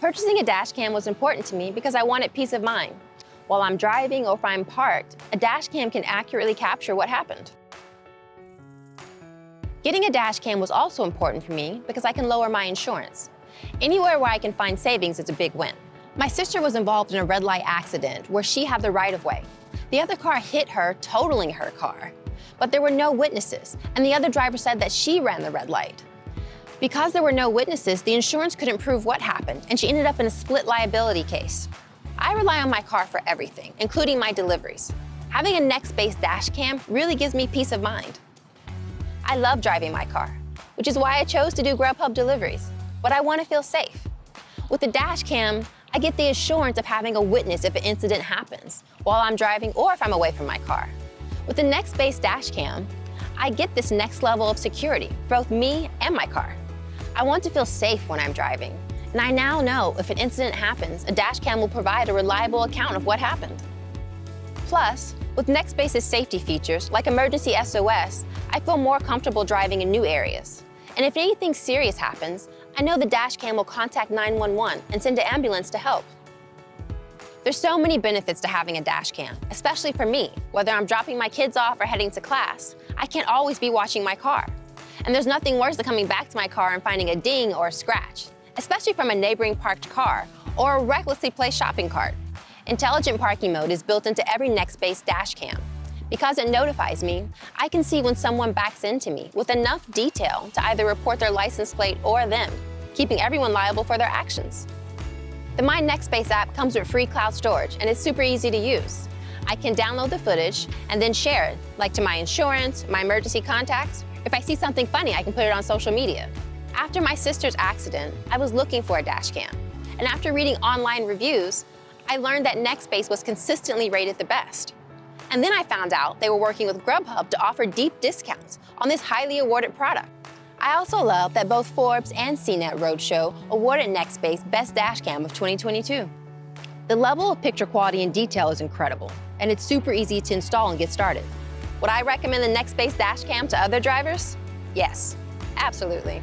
Purchasing a dash cam was important to me because I wanted peace of mind. While I'm driving or if I'm parked, a dash cam can accurately capture what happened. Getting a dash cam was also important for me because I can lower my insurance. Anywhere where I can find savings is a big win. My sister was involved in a red light accident where she had the right of way. The other car hit her, totaling her car. But there were no witnesses, and the other driver said that she ran the red light. Because there were no witnesses, the insurance couldn't prove what happened, and she ended up in a split liability case. I rely on my car for everything, including my deliveries. Having a Nextbase dash cam really gives me peace of mind. I love driving my car, which is why I chose to do Grubhub deliveries, but I want to feel safe. With the dash cam, I get the assurance of having a witness if an incident happens while I'm driving or if I'm away from my car. With the Nextbase dash cam, I get this next level of security for both me and my car. I want to feel safe when I'm driving, and I now know if an incident happens, a dash cam will provide a reliable account of what happened. Plus, with Nextbase's safety features, like emergency SOS, I feel more comfortable driving in new areas. And if anything serious happens, I know the dash cam will contact 911 and send an ambulance to help. There's so many benefits to having a dash cam, especially for me. Whether I'm dropping my kids off or heading to class, I can't always be watching my car. And there's nothing worse than coming back to my car and finding a ding or a scratch, especially from a neighboring parked car or a recklessly placed shopping cart. Intelligent parking mode is built into every Nextbase dash cam. Because it notifies me, I can see when someone backs into me with enough detail to either report their license plate or them, keeping everyone liable for their actions. The My Nextbase app comes with free cloud storage, and it's super easy to use. I can download the footage and then share it, like to my insurance, my emergency contacts. If I see something funny, I can put it on social media. After my sister's accident, I was looking for a dash cam. And after reading online reviews, I learned that Nextbase was consistently rated the best. And then I found out they were working with Grubhub to offer deep discounts on this highly awarded product. I also love that both Forbes and CNET Roadshow awarded Nextbase Best Dash Cam of 2022. The level of picture quality and detail is incredible, and it's super easy to install and get started. Would I recommend the Nextbase Dash Cam to other drivers? Yes, absolutely.